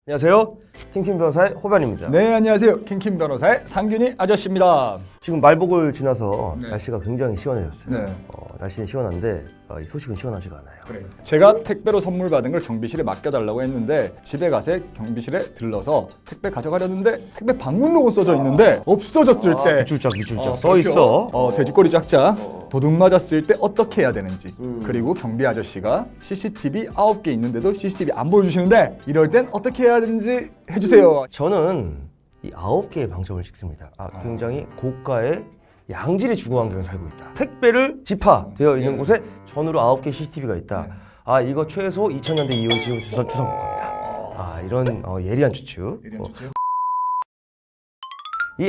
안녕하세요. 킹킴 변호사의 호변입니다. 네, 안녕하세요. 킹킴 변호사의 상균이 아저씨입니다. 지금 말복을 지나서 네. 날씨가 굉장히 시원해졌어요. 네. 날씨는 시원한데 이 소식은 시원하지가 않아요. 그래요. 제가 택배로 선물 받은 걸 경비실에 맡겨달라고 했는데 집에 가서 경비실에 들러서 택배 가져가려는데 택배 방문록은 써져 있는데 없어졌을 때 밑줄짝 써 있어. 돼지꼬리 짝짝 도둑 맞았을 때 어떻게 해야 되는지 그리고 경비 아저씨가 CCTV 9개 있는데도 CCTV 안 보여주시는데 이럴 땐 어떻게 해야 되는지 해주세요. 저는 이 9개의 방점을 찍습니다. 굉장히 고가의 양질의 주거 환경에 살고 있다. 택배를 집화되어 있는 곳에 전후로 9개 CCTV가 있다. 이거 최소 2000년대 이후 지금 주상국가입니다. 이런 예리한 추측.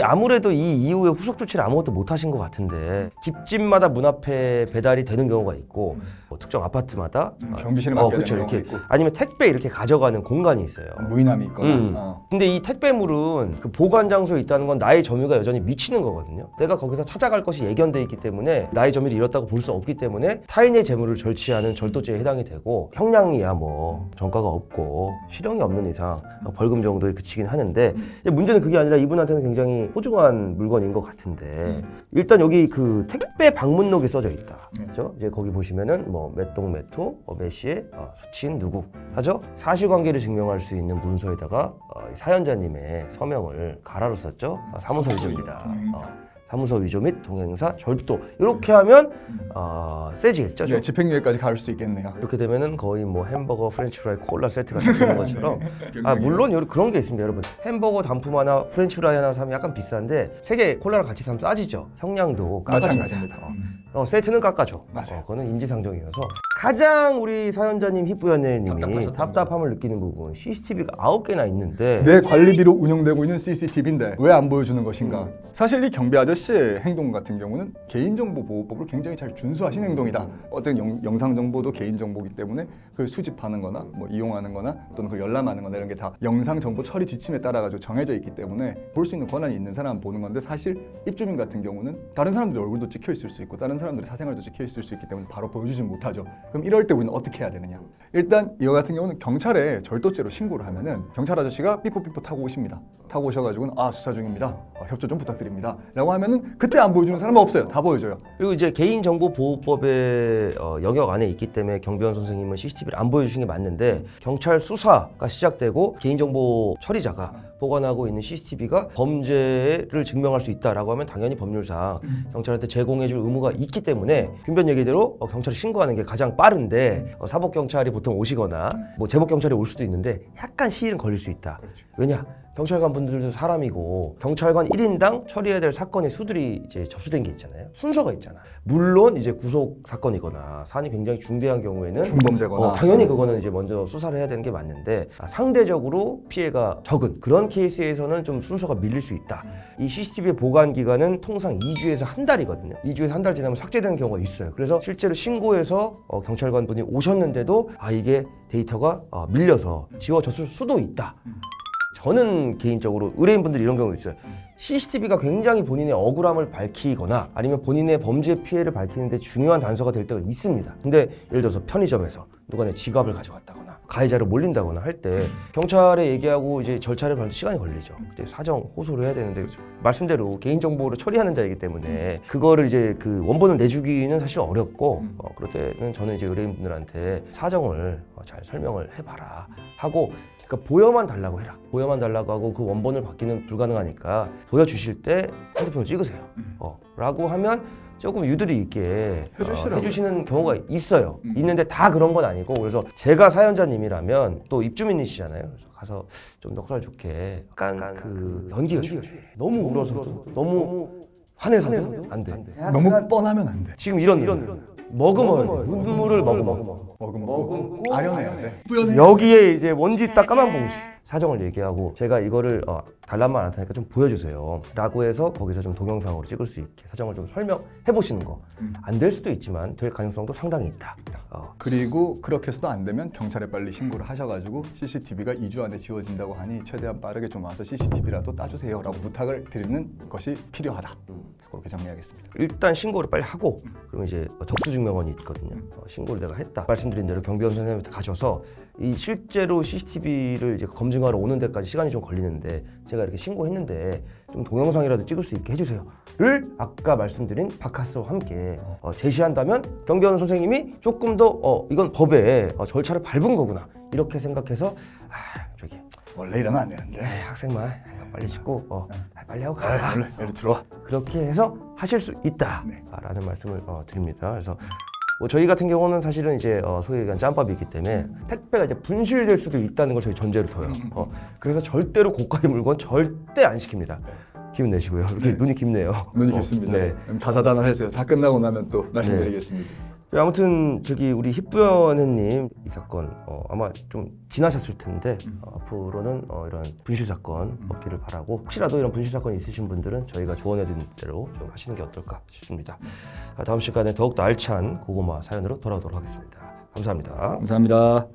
아무래도 이 이후에 후속 조치를 아무것도 못 하신 것 같은데 집집마다 문 앞에 배달이 되는 경우가 있고 특정 아파트마다 경비실에 맡겨야 그렇죠, 되는 경우가 이렇게 있고 아니면 택배 이렇게 가져가는 공간이 있어요. 무인함이 있거나 근데 이 택배물은 그 보관 장소에 있다는 건 나의 점유가 여전히 미치는 거거든요. 내가 거기서 찾아갈 것이 예견돼 있기 때문에 나의 점유를 잃었다고 볼 수 없기 때문에 타인의 재물을 절취하는 절도죄에 해당이 되고 형량이야 뭐 전과가 없고 실형이 없는 이상 벌금 정도에 그치긴 하는데 문제는 그게 아니라 이분한테는 굉장히 소중한 물건인 것 같은데 일단 여기 그 택배 방문록이 써져 있다. 그렇죠? 이제 거기 보시면은 뭐 몇 동 몇 호, 몇 시에 수취인 누구 하죠? 사실관계를 증명할 수 있는 문서에다가 사연자님의 서명을 가라로 썼죠. 사무소 위조입니다. 사무소 위조 및 동행사 절도 이렇게 하면 세지겠죠. 네, 집행유예까지 갈 수 있겠네요. 이렇게 되면은 거의 뭐 햄버거, 프렌치프라이, 콜라 세트가 되는 것처럼 물론 그런 게 있습니다, 여러분. 햄버거 단품 하나, 프렌치프라이 하나 사면 약간 비싼데 세 개 콜라랑 같이 사면 싸지죠. 형량도 마찬가지입니다. 세트는 깎아줘. 맞아요. 그거는 인지상정이어서 가장 우리 사연자님 희뿌연애님이 답답함을 느끼는 부분 CCTV가 9개나 있는데 내 관리비로 운영되고 있는 CCTV인데 왜 안 보여주는 것인가? 사실 이 경비 아저씨의 행동 같은 경우는 개인정보보호법을 굉장히 잘 준수하신 행동이다. 어쨌든 영상 정보도 개인 정보이기 때문에 그 수집하는 거나 뭐 이용하는 거나 또는 그걸 열람하는 거나 이런 게 다 영상 정보 처리 지침에 따라 가지고 정해져 있기 때문에 볼 수 있는 권한이 있는 사람은 보는 건데 사실 입주민 같은 경우는 다른 사람들의 얼굴도 찍혀 있을 수 있고 다른 사람들의 사생활도 찍혀 있을 수 있기 때문에 바로 보여주지 못하죠. 그럼 이럴 때 우리는 어떻게 해야 되느냐? 일단 이거 같은 경우는 경찰에 절도죄로 신고를 하면은 경찰 아저씨가 삐뽀삐뽀 타고 오십니다. 타고 오셔가지고는 수사 중입니다. 협조 좀 부탁드립니다. 라고 하면은 그때 안 보여주는 사람은 없어요. 다 보여줘요. 그리고 이제 개인정보보호법의 영역 안에 있기 때문에 경비원 선생님은 CCTV를 안 보여주신 게 맞는데 경찰 수사가 시작되고 개인정보 처리자가 보관하고 있는 CCTV가 범죄를 증명할 수 있다라고 하면 당연히 법률상 경찰한테 제공해줄 의무가 있기 때문에 김변 얘기대로 경찰에 신고하는 게 가장 빠른데 사법경찰이 보통 오시거나 뭐 제복경찰이 올 수도 있는데 약간 시일은 걸릴 수 있다. 그렇죠. 왜냐? 경찰관 분들도 사람이고 경찰관 1인당 처리해야 될 사건의 수들이 이제 접수된 게 있잖아요. 순서가 있잖아. 물론 이제 구속 사건이거나 사안이 굉장히 중대한 경우에는 중범죄거나 당연히 그거는 이제 먼저 수사를 해야 되는 게 맞는데 상대적으로 피해가 적은 그런 케이스에서는 좀 순서가 밀릴 수 있다. 이 CCTV의 보관 기간은 통상 2주에서 한 달이거든요. 2주에서 한 달 지나면 삭제되는 경우가 있어요. 그래서 실제로 신고해서 경찰관 분이 오셨는데도 이게 데이터가 밀려서 지워졌을 수도 있다. 저는 개인적으로 의뢰인분들이 이런 경우 있어요. CCTV가 굉장히 본인의 억울함을 밝히거나 아니면 본인의 범죄 피해를 밝히는데 중요한 단서가 될 때가 있습니다. 근데 예를 들어서 편의점에서 누가 내 지갑을 가져갔다거나 가해자를 몰린다거나 할 때 경찰에 얘기하고 이제 절차를 밟는 시간이 걸리죠. 그때 사정 호소를 해야 되는데 말씀대로 개인정보를 처리하는 자이기 때문에 그거를 이제 그 원본을 내주기는 사실 어렵고 그럴 때는 저는 이제 의뢰인분들한테 사정을 잘 설명을 해봐라 하고 그러니까 보여만 달라고 해라. 보여만 달라고 하고 그 원본을 받기는 불가능하니까 보여주실 때 핸드폰을 찍으세요. 라고 하면 조금 유도리 있게 해주시는 경우가 있어요. 있는데 다 그런 건 아니고 그래서 제가 사연자님이라면 또 입주민이시잖아요. 그래서 가서 좀 넉살 좋게 약간 그 연기가 중요해. 너무 울어서도 너무 화내서도 안 돼. 너무 뻔하면 안 돼. 지금 이런 머금어야 돼. 눈물을 머금고 아련해야 돼. 여기에 이제 먼지 딱 까만 봉지 사정을 얘기하고 제가 이거를 달란만 안 타니까 좀 보여주세요 라고 해서 거기서 좀 동영상으로 찍을 수 있게 사정을 좀 설명해 보시는 거. 안 될 수도 있지만 될 가능성도 상당히 있다. 그리고 그렇게 해서도 안 되면 경찰에 빨리 신고를 하셔가지고 CCTV가 2주 안에 지워진다고 하니 최대한 빠르게 좀 와서 CCTV라도 따주세요 라고 부탁을 드리는 것이 필요하다. 그렇게 정리하겠습니다. 일단 신고를 빨리 하고 그러면 이제 적수증명원이 있거든요. 신고를 내가 했다. 말씀드린 대로 경비원 선생님한테 가셔서 이 실제로 CCTV를 이제 검증하러 오는 데까지 시간이 좀 걸리는데 제가 이렇게 신고했는데 좀 동영상이라도 찍을 수 있게 해주세요.를 아까 말씀드린 바카스와 함께 제시한다면 경비원 선생님이 조금 더 이건 법에 절차를 밟은 거구나 이렇게 생각해서 저기 원래 이러면 안 되는데. 학생만 빨리 씻고 빨리 하고 가. 원래 여기 들어와. 그렇게 해서 하실 수 있다라는 네. 말씀을 드립니다. 그래서 뭐 저희 같은 경우는 사실은 이제 소위 얘기한 짬밥이 있기 때문에 택배가 이제 분실될 수도 있다는 걸 저희 전제로 둬요. 그래서 절대로 고가의 물건 절대 안 시킵니다. 기분 내시고요. 이렇게 눈이 깊네요. 눈이 깊습니다. 네. 다사다난했어요. 다 끝나고 나면 또 말씀드리겠습니다. 아무튼 저기 우리 희뿌연혜님 이 사건 아마 좀 지나셨을 텐데 앞으로는 이런 분실 사건 없기를 바라고 혹시라도 이런 분실 사건이 있으신 분들은 저희가 조언해드린 대로 좀 하시는 게 어떨까 싶습니다. 다음 시간에 더욱더 알찬 고구마 사연으로 돌아오도록 하겠습니다. 감사합니다. 감사합니다.